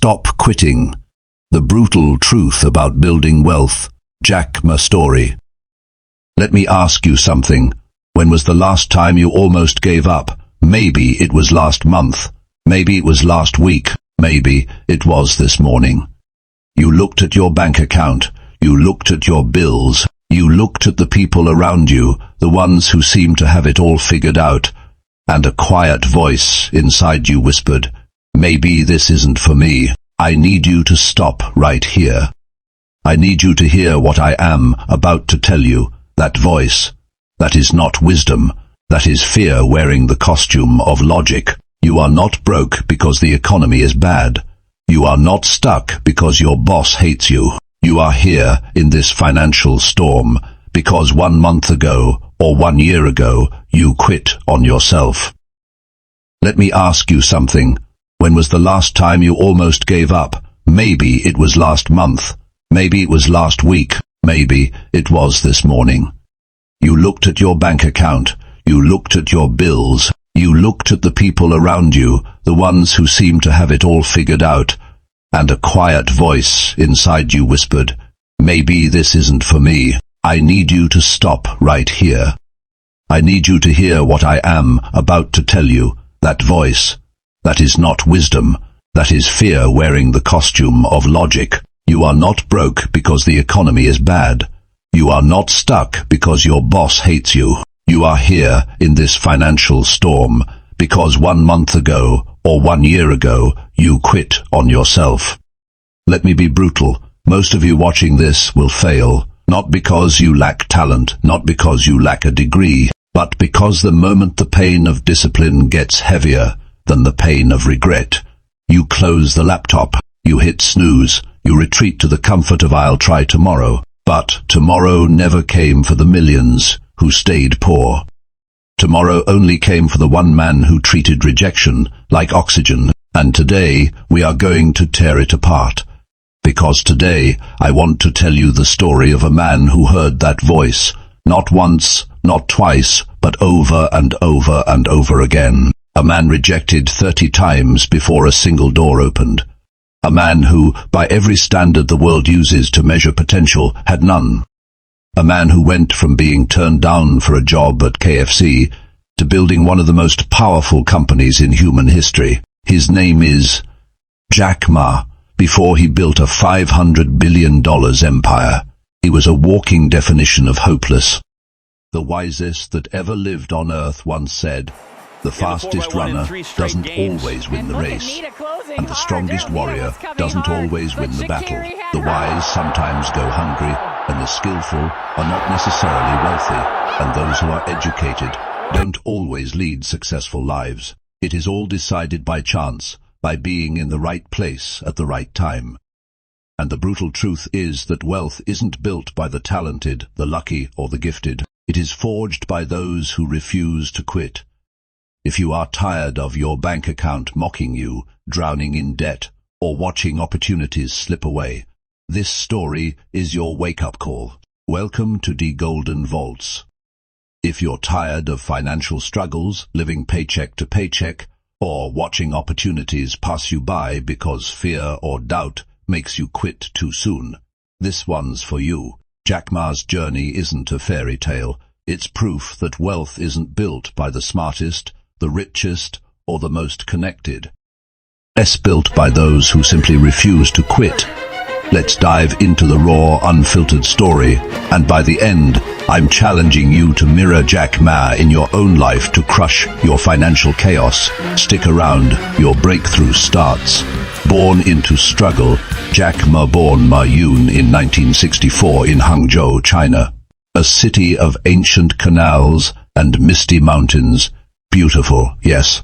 Stop Quitting. The Brutal Truth About Building Wealth. Jack Ma Story. Let me ask you something. When was the last time you almost gave up? Maybe it was last month. Maybe it was last week. Maybe it was this morning. You looked at your bank account. You looked at your bills. You looked at the people around you, the ones who seemed to have it all figured out. And a quiet voice inside you whispered, "Maybe this isn't for me. I need you to stop right here. I need you to hear what I am about to tell you." That voice, that is not wisdom. That is fear wearing the costume of logic. You are not broke because the economy is bad. You are not stuck because your boss hates you. You are here in this financial storm because 1 month ago or 1 year ago you quit on yourself. Let me ask you something. When was the last time you almost gave up? Maybe it was last month. Maybe it was last week. Maybe it was this morning. You looked at your bank account. You looked at your bills. You looked at the people around you, the ones who seemed to have it all figured out. And a quiet voice inside you whispered, "Maybe this isn't for me. I need you to stop right here. I need you to hear what I am about to tell you." That voice, that is not wisdom. That is fear wearing the costume of logic. You are not broke because the economy is bad. You are not stuck because your boss hates you. You are here in this financial storm because 1 month ago or 1 year ago you quit on yourself. Let me be brutal. Most of you watching this will fail, not because you lack talent, not because you lack a degree, but because the moment the pain of discipline gets heavier than the pain of regret, you close the laptop, you hit snooze, you retreat to the comfort of "I'll try tomorrow." But tomorrow never came for the millions who stayed poor. Tomorrow only came for the one man who treated rejection like oxygen. And today we are going to tear it apart. Because today I want to tell you the story of a man who heard that voice, not once, not twice, but over and over and over again. A man rejected 30 times before a single door opened. A man who, by every standard the world uses to measure potential, had none. A man who went from being turned down for a job at KFC to building one of the most powerful companies in human history. His name is Jack Ma. Before he built a $500 billion empire, he was a walking definition of hopeless. The wisest that ever lived on earth once said, "The fastest runner doesn't always win the race, and the strongest warrior doesn't always win the battle. The wise sometimes go hungry, and the skillful are not necessarily wealthy, and those who are educated don't always lead successful lives. It is all decided by chance, by being in the right place at the right time." And the brutal truth is that wealth isn't built by the talented, the lucky, or the gifted. It is forged by those who refuse to quit. If you are tired of your bank account mocking you, drowning in debt, or watching opportunities slip away, this story is your wake-up call. Welcome to the Golden Vaults. If you're tired of financial struggles, living paycheck to paycheck, or watching opportunities pass you by because fear or doubt makes you quit too soon, this one's for you. Jack Ma's journey isn't a fairy tale. It's proof that wealth isn't built by the smartest, the richest, or the most connected. It's built by those who simply refuse to quit. Let's dive into the raw, unfiltered story, and by the end, I'm challenging you to mirror Jack Ma in your own life to crush your financial chaos. Stick around, your breakthrough starts. Born into struggle, Jack Ma born Ma Yun in 1964 in Hangzhou, China. A city of ancient canals and misty mountains. Beautiful, yes.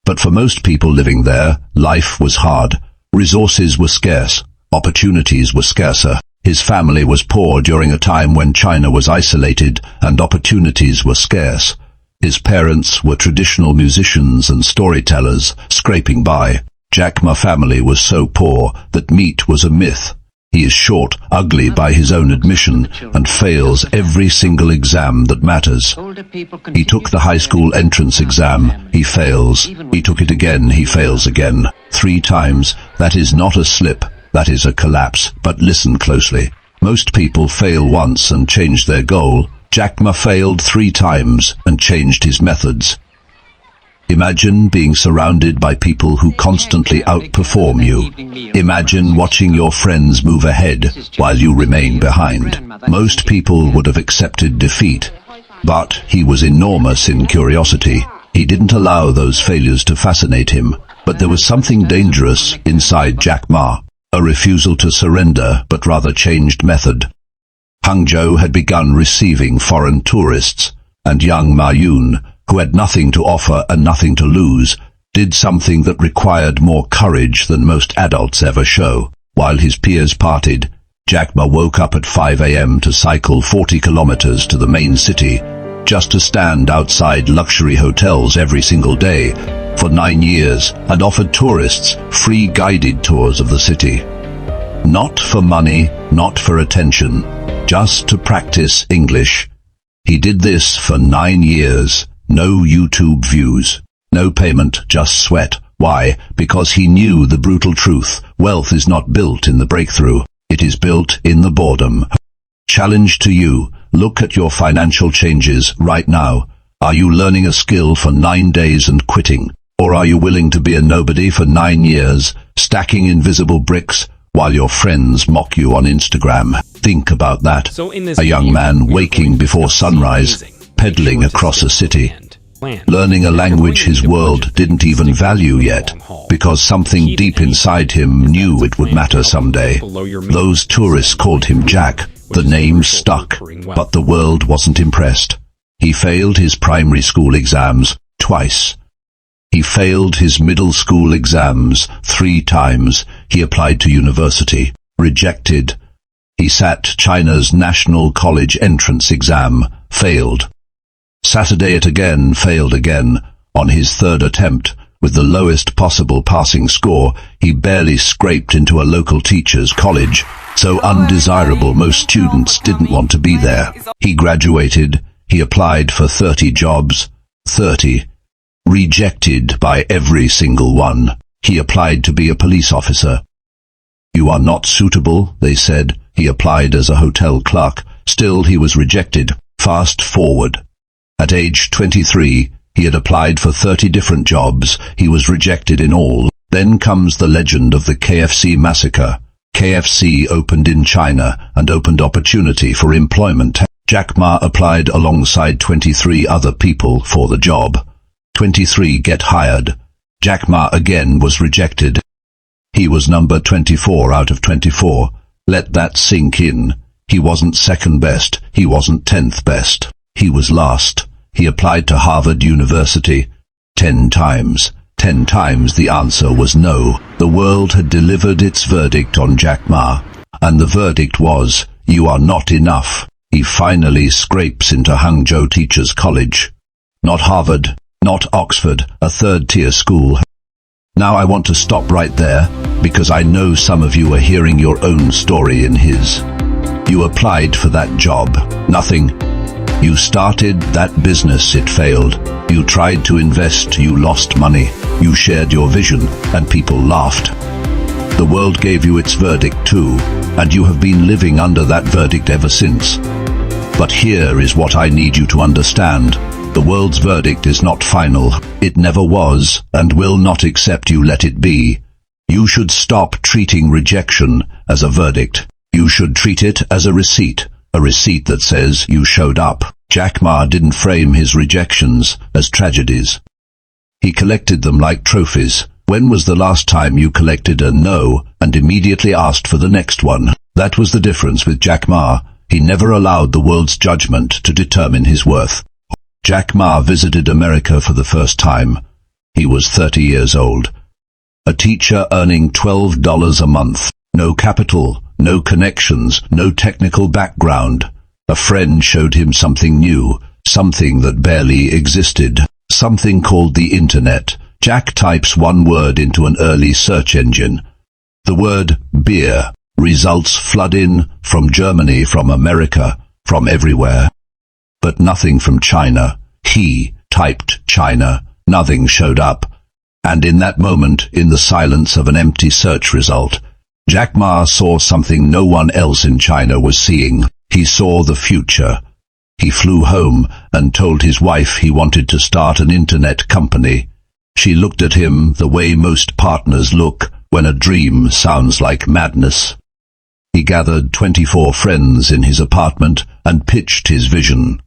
But for most people living there, life was hard. Resources were scarce. Opportunities were scarcer. His family was poor during a time when China was isolated and opportunities were scarce. His parents were traditional musicians and storytellers, scraping by. Jack Ma family was so poor that meat was a myth. He is short, ugly by his own admission, and fails every single exam that matters. He took the high school entrance exam. He fails. He took it again. He fails again. 3 times. That is not a slip. That is a collapse. But listen closely. Most people fail once and change their goal. Jack Ma failed 3 times and changed his methods. Imagine being surrounded by people who constantly outperform you. Imagine watching your friends move ahead while you remain behind. Most people would have accepted defeat, but he was enormous in curiosity. He didn't allow those failures to fascinate him, but there was something dangerous inside Jack Ma, a refusal to surrender but rather changed method. Hangzhou had begun receiving foreign tourists, and young Ma Yun, who had nothing to offer and nothing to lose, did something that required more courage than most adults ever show. While his peers partied, Jack Ma woke up at 5 a.m. to cycle 40 kilometers to the main city, just to stand outside luxury hotels every single day for 9 years, and offered tourists free guided tours of the city. Not for money, not for attention, just to practice English. He did this for 9 years. No YouTube views, no payment, just sweat. Why? Because he knew the brutal truth. Wealth is not built in the breakthrough. It is built in the boredom. Challenge to you. Look at your financial changes right now. Are you learning a skill for 9 days and quitting? Or are you willing to be a nobody for 9 years, stacking invisible bricks while your friends mock you on Instagram? Think about that. A young man waking before sunrise, pedaling across a city, learning a language his world didn't even value yet, because something deep inside him knew it would matter someday. Those tourists called him Jack. The name stuck, but the world wasn't impressed. He failed his primary school exams twice. He failed his middle school exams 3 times. He applied to university, rejected. He sat China's National College entrance exam, failed. Saturday it again, failed again. On his 3rd attempt, with the lowest possible passing score, he barely scraped into a local teacher's college, so undesirable most students didn't want to be there. He graduated. He applied for 30 jobs. 30. Rejected by every single one. He applied to be a police officer. You are not suitable, they said. He applied as a hotel clerk. Still he was rejected. Fast forward. At age 23, he had applied for 30 different jobs. He was rejected in all. Then comes the legend of the KFC massacre. KFC opened in China and opened opportunity for employment. Jack Ma applied alongside 23 other people for the job. 23 get hired. Jack Ma again was rejected. He was number 24 out of 24. Let that sink in. He wasn't second best. He wasn't 10th best. He was last. He applied to Harvard University 10 times. 10 times the answer was no. The world had delivered its verdict on Jack Ma, and the verdict was, you are not enough. He finally scrapes into Hangzhou Teachers College. Not Harvard, not Oxford, a 3rd-tier school. Now I want to stop right there, because I know some of you are hearing your own story in his. You applied for that job. Nothing. You started that business, it failed. You tried to invest, you lost money. You shared your vision, and people laughed. The world gave you its verdict too, and you have been living under that verdict ever since. But here is what I need you to understand. The world's verdict is not final. It never was, and will not accept you let it be. You should stop treating rejection as a verdict. You should treat it as a receipt that says you showed up. Jack Ma didn't frame his rejections as tragedies. He collected them like trophies. When was the last time you collected a no and immediately asked for the next one? That was the difference with Jack Ma. He never allowed the world's judgment to determine his worth. Jack Ma visited America for the first time. He was 30 years old. A teacher earning $12 a month. No capital, no connections, no technical background. A friend showed him something new, something that barely existed, something called the internet. Jack types one word into an early search engine. The word beer. Results flood in from Germany, from America, from everywhere. But nothing from China. He typed China. Nothing showed up. And in that moment, in the silence of an empty search result, Jack Ma saw something no one else in China was seeing. He saw the future. He flew home and told his wife he wanted to start an internet company. She looked at him the way most partners look when a dream sounds like madness. He gathered 24 friends in his apartment and pitched his vision.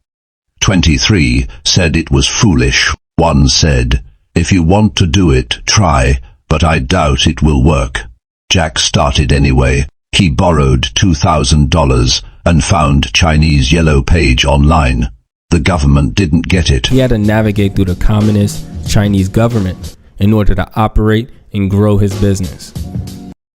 23 said it was foolish. One said, "If you want to do it, try, but I doubt it will work." Jack started anyway. He borrowed $2,000 and found Chinese Yellow Page online. The government didn't get it. He had to navigate through the communist Chinese government in order to operate and grow his business.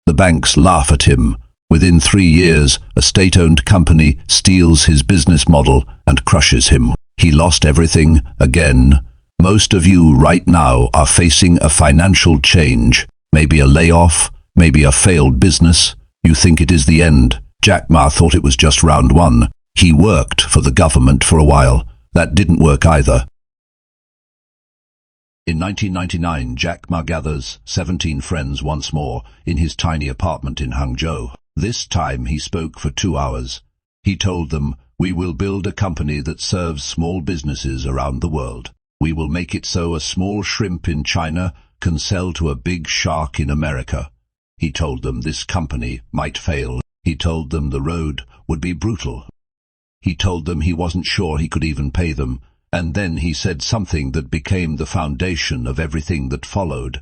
The banks laugh at him. Within 3 years, a state-owned company steals his business model and crushes him. He lost everything again. Most of you right now are facing a financial change, maybe a layoff, maybe a failed business. You think it is the end. Jack Ma thought it was just round one. He worked for the government for a while. That didn't work either. In 1999, Jack Ma gathers 17 friends once more in his tiny apartment in Hangzhou. This time he spoke for 2 hours. He told them, "We will build a company that serves small businesses around the world. We will make it so a small shrimp in China can sell to a big shark in America." He told them this company might fail. He told them the road would be brutal. He told them he wasn't sure he could even pay them. And then he said something that became the foundation of everything that followed.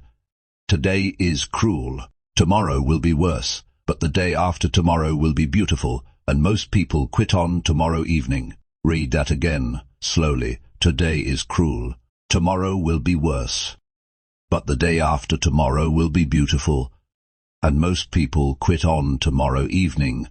Today is cruel. Tomorrow will be worse. But the day after tomorrow will be beautiful. And most people quit on tomorrow evening. Read that again, slowly. Today is cruel. Tomorrow will be worse. But the day after tomorrow will be beautiful. And most people quit on tomorrow evening.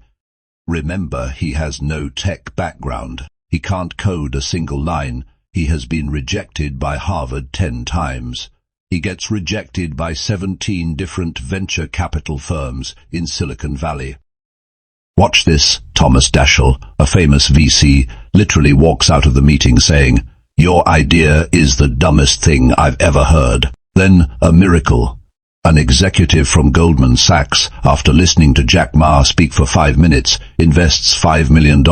Remember, he has no tech background. He can't code a single line. He has been rejected by Harvard 10 times. He gets rejected by 17 different venture capital firms in Silicon Valley. Watch this. Thomas Daschle, a famous VC, literally walks out of the meeting saying, "Your idea is the dumbest thing I've ever heard." Then a miracle. An executive from Goldman Sachs, after listening to Jack Ma speak for 5 minutes, invests $5 million.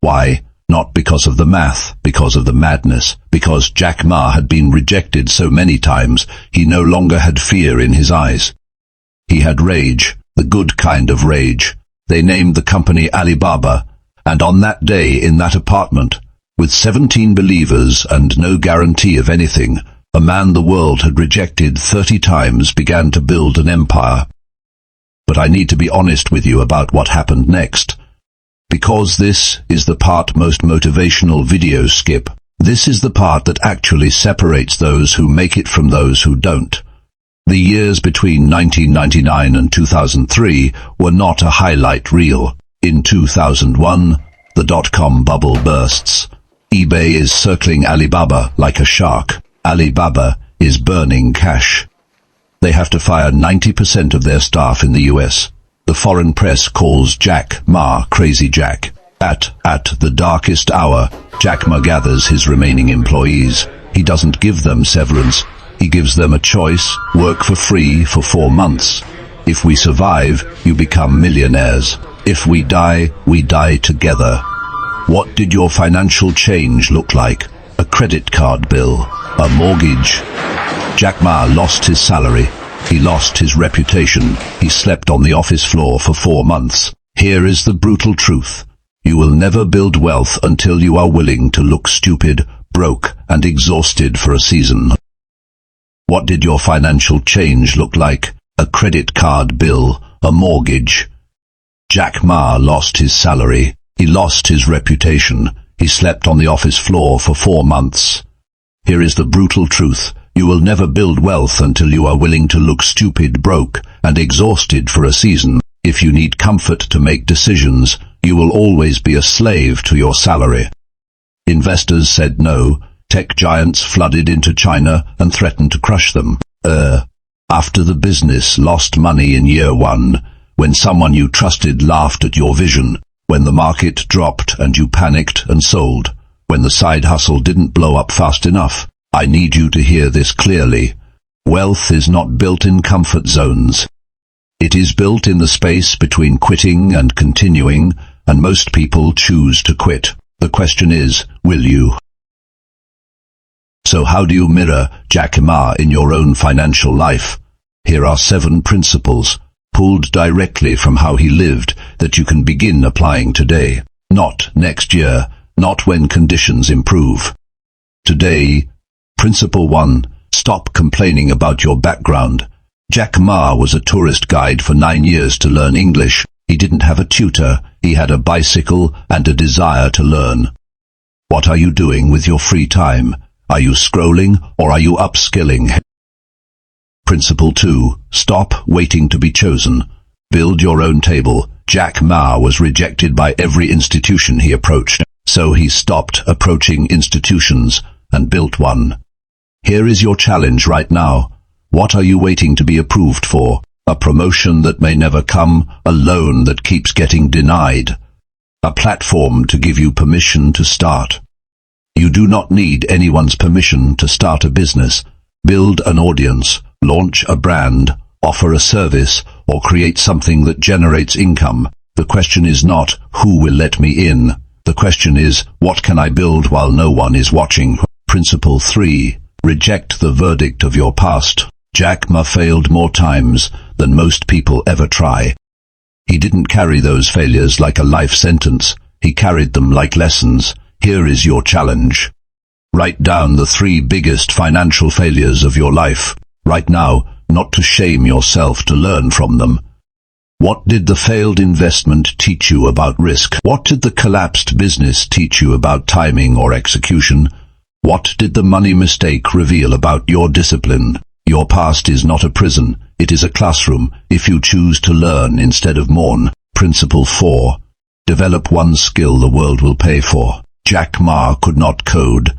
Why? Not because of the math, because of the madness. Because Jack Ma had been rejected so many times, he no longer had fear in his eyes. He had rage, the good kind of rage. They named the company Alibaba, and on that day in that apartment, with 17 believers and no guarantee of anything, a man the world had rejected 30 times began to build an empire. But I need to be honest with you about what happened next. Because this is the part most motivational videos skip. This is the part that actually separates those who make it from those who don't. The years between 1999 and 2003 were not a highlight reel. In 2001, the dot-com bubble bursts. eBay is circling Alibaba like a shark. Alibaba is burning cash. They have to fire 90% of their staff in the US. The foreign press calls Jack Ma Crazy Jack. At the darkest hour, Jack Ma gathers his remaining employees. He doesn't give them severance. He gives them a choice: work for free for 4 months. If we survive, you become millionaires. If we die together. What did your financial change look like? A credit card bill? A mortgage? Jack Ma lost his salary. He lost his reputation. He slept on the office floor for 4 months. Here is the brutal truth. You will never build wealth until you are willing to look stupid, broke, and exhausted for a season. What did your financial change look like? A credit card bill? A mortgage? Jack Ma lost his salary. He lost his reputation. He slept on the office floor for 4 months. Here is the brutal truth. You will never build wealth until you are willing to look stupid, broke, and exhausted for a season. If you need comfort to make decisions, you will always be a slave to your salary. Investors said no. Tech giants flooded into China and threatened to crush them. After the business lost money in year 1, when someone you trusted laughed at your vision, when the market dropped and you panicked and sold, when the side hustle didn't blow up fast enough. I need you to hear this clearly. Wealth is not built in comfort zones. It is built in the space between quitting and continuing, and most people choose to quit. The question is, will you? So how do you mirror Jack Ma in your own financial life? Here are 7 principles, pulled directly from how he lived, that you can begin applying today. Not next year, not when conditions improve. Today. Principle 1. Stop complaining about your background. Jack Ma was a tourist guide for 9 years to learn English. He didn't have a tutor, he had a bicycle and a desire to learn. What are you doing with your free time? Are you scrolling or are you upskilling? Principle 2. Stop waiting to be chosen. Build your own table. Jack Ma was rejected by every institution he approached, so he stopped approaching institutions and built one. Here is your challenge right now. What are you waiting to be approved for? A promotion that may never come, a loan that keeps getting denied, a platform to give you permission to start. You do not need anyone's permission to start a business, build an audience, launch a brand, offer a service, or create something that generates income. The question is not, who will let me in? The question is, what can I build while no one is watching? Principle 3. Reject the verdict of your past. Jack Ma failed more times than most people ever try. He didn't carry those failures like a life sentence. He carried them like lessons. Here is your challenge. Write down the 3 biggest financial failures of your life. Right now, not to shame yourself, to learn from them. What did the failed investment teach you about risk? What did the collapsed business teach you about timing or execution? What did the money mistake reveal about your discipline? Your past is not a prison, it is a classroom, if you choose to learn instead of mourn. Principle 4. Develop one skill the world will pay for. Jack Ma could not code.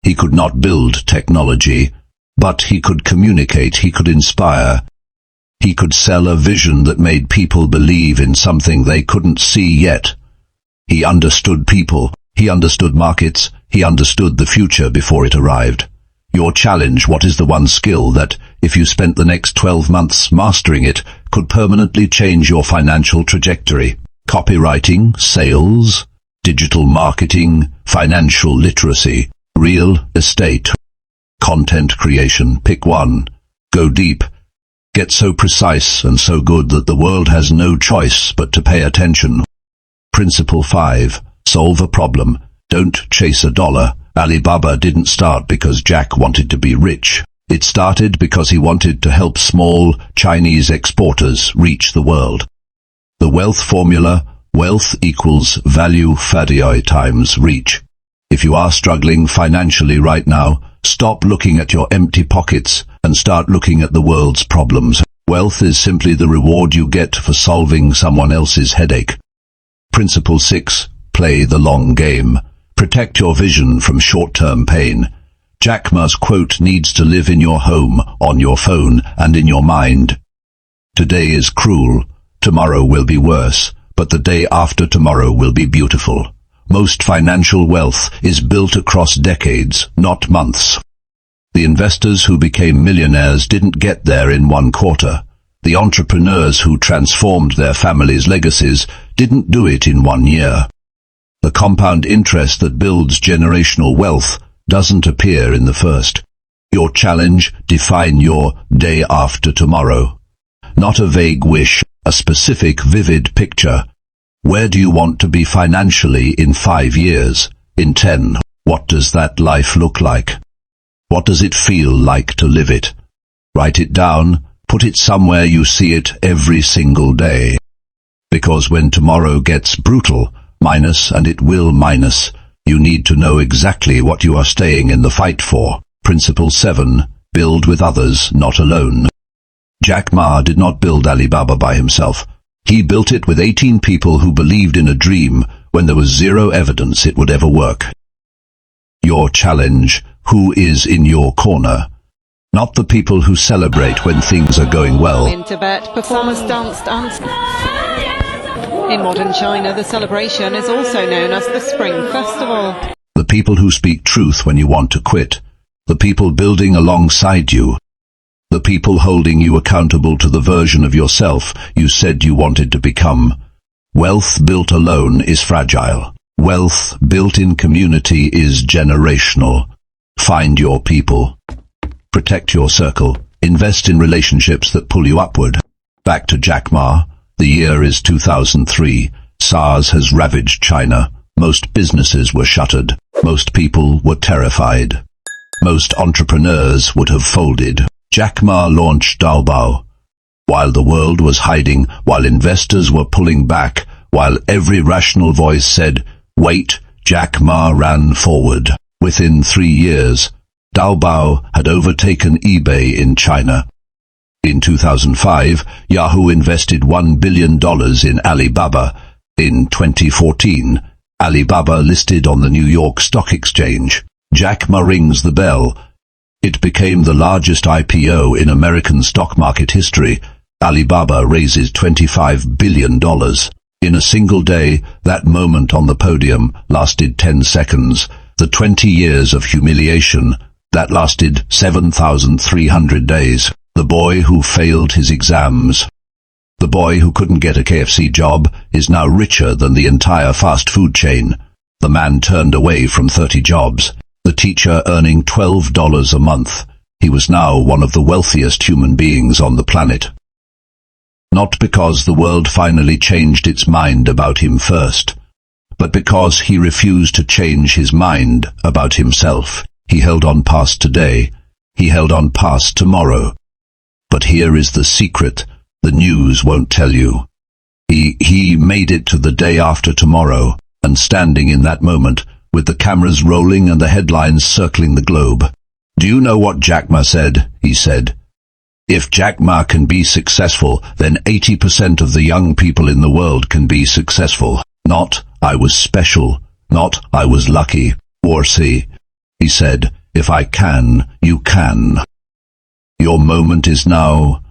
He could not build technology. But he could communicate, he could inspire. He could sell a vision that made people believe in something they couldn't see yet. He understood people, he understood markets, he understood the future before it arrived. Your challenge: what is the one skill that, if you spent the next 12 months mastering it, could permanently change your financial trajectory? Copywriting, sales, digital marketing, financial literacy, real estate, content creation. Pick one. Go deep. Get so precise and so good that the world has no choice but to pay attention. Principle 5. Solve a problem. Don't chase a dollar. Alibaba didn't start because Jack wanted to be rich. It started because he wanted to help small Chinese exporters reach the world. The wealth formula: wealth equals value times reach. If you are struggling financially right now, stop looking at your empty pockets and start looking at the world's problems. Wealth is simply the reward you get for solving someone else's headache. Principle 6. Play the long game. Protect your vision from short-term pain. Jack Ma's quote needs to live in your home, on your phone, and in your mind. Today is cruel. Tomorrow will be worse, but the day after tomorrow will be beautiful. Most financial wealth is built across decades, not months. The investors who became millionaires didn't get there in one quarter. The entrepreneurs who transformed their families' legacies didn't do it in 1 year. The compound interest that builds generational wealth doesn't appear in the first. Your challenge: define your day after tomorrow. Not a vague wish, a specific, vivid picture. Where do you want to be financially in 5 years? In 10? What does that life look like? What does it feel like to live it? Write it down, put it somewhere you see it every single day. Because when tomorrow gets brutal, and it will, you need to know exactly what you are staying in the fight for. Principle 7. Build with others, not alone. Jack Ma did not build Alibaba by himself. He built it with 18 people who believed in a dream when there was zero evidence it would ever work. Your challenge: who is in your corner? Not the people who celebrate when things are going well. In Tibet, performers danced in modern China, the celebration is also known as the Spring Festival. The people who speak truth when you want to quit. The people building alongside you. The people holding you accountable to the version of yourself you said you wanted to become. Wealth built alone is fragile. Wealth built in community is generational. Find your people. Protect your circle. Invest in relationships that pull you upward. Back to Jack Ma. The year is 2003. SARS has ravaged China. Most businesses were shuttered. Most people were terrified. Most entrepreneurs would have folded. Jack Ma launched Taobao. While the world was hiding, while investors were pulling back, while every rational voice said, "Wait," Jack Ma ran forward. Within 3 years, Taobao had overtaken eBay in China. In 2005, Yahoo invested $1 billion in Alibaba. In 2014, Alibaba listed on the New York Stock Exchange. Jack Ma rings the bell. It became the largest IPO in American stock market history. Alibaba raises $25 billion. In a single day, that moment on the podium lasted 10 seconds. The 20 years of humiliation, that lasted 7,300 days. The boy who failed his exams. The boy who couldn't get a KFC job is now richer than the entire fast food chain. The man turned away from 30 jobs. The teacher earning $12 a month. He was now one of the wealthiest human beings on the planet. Not because the world finally changed its mind about him first, but because he refused to change his mind about himself. He held on past today. He held on past tomorrow. But here is the secret the news won't tell you. He made it to the day after tomorrow, and standing in that moment, with the cameras rolling and the headlines circling the globe. Do you know what Jack Ma said? He said, "If Jack Ma can be successful, then 80% of the young people in the world can be successful. Not, I was special. Not, I was lucky. Or see." He said, "If I can, you can." Your moment is now.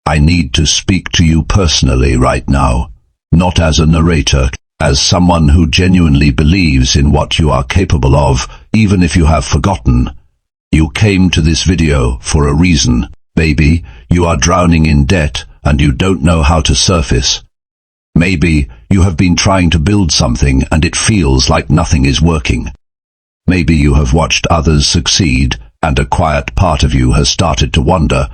I need to speak to you personally right now, not as a narrator, as someone who genuinely believes in what you are capable of, even if you have forgotten. You came to this video for a reason. Maybe you are drowning in debt and you don't know how to surface. Maybe you have been trying to build something and it feels like nothing is working. Maybe you have watched others succeed and a quiet part of you has started to wonder,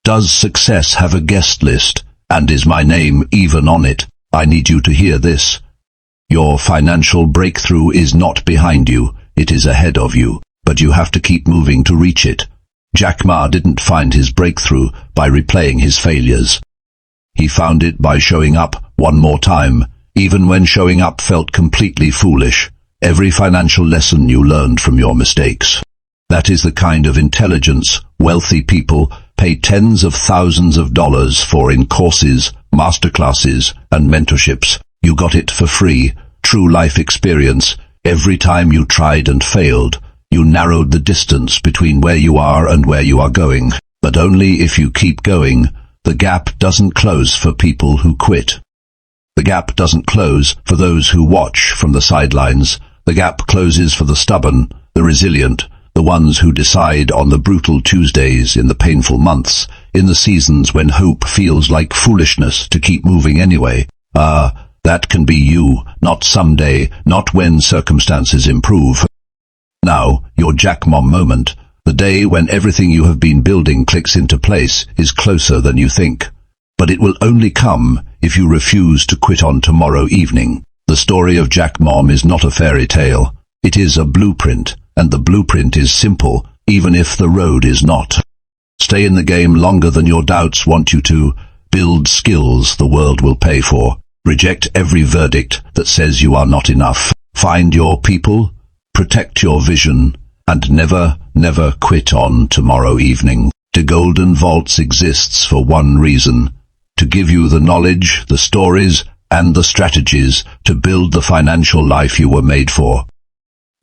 does success have a guest list, and is my name even on it? I need you to hear this. Your financial breakthrough is not behind you, it is ahead of you, but you have to keep moving to reach it. Jack Ma didn't find his breakthrough by replaying his failures. He found it by showing up one more time, even when showing up felt completely foolish. Every financial lesson you learned from your mistakes. That is the kind of intelligence wealthy people pay tens of thousands of dollars for in courses, masterclasses, and mentorships. You got it for free, true life experience. Every time you tried and failed, you narrowed the distance between where you are and where you are going. But only if you keep going. The gap doesn't close for people who quit. The gap doesn't close for those who watch from the sidelines. The gap closes for the stubborn, the resilient, the ones who decide on the brutal Tuesdays in the painful months, in the seasons when hope feels like foolishness to keep moving anyway. That can be you, not someday, not when circumstances improve. Now, your Jack Ma moment, the day when everything you have been building clicks into place, is closer than you think. But it will only come if you refuse to quit on tomorrow evening. The story of Jack Ma is not a fairy tale. It is a blueprint, and the blueprint is simple, even if the road is not. Stay in the game longer than your doubts want you to. Build skills the world will pay for. Reject every verdict that says you are not enough. Find your people, protect your vision, and never, never quit on tomorrow evening. The Golden Vaults exists for one reason: to give you the knowledge, the stories, and the strategies to build the financial life you were made for.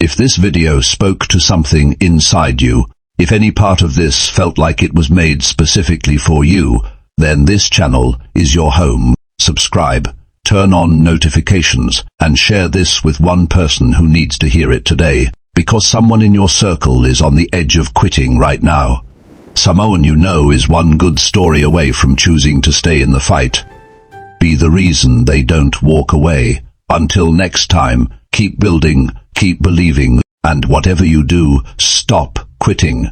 If this video spoke to something inside you, If any part of this felt like it was made specifically for you, then this channel is your home. Subscribe, turn on notifications, and share this with one person who needs to hear it today, because someone in your circle is on the edge of quitting right now. Someone you know is one good story away from choosing to stay in the fight. Be the reason they don't walk away. Until next time, keep building, keep believing, and whatever you do, stop quitting.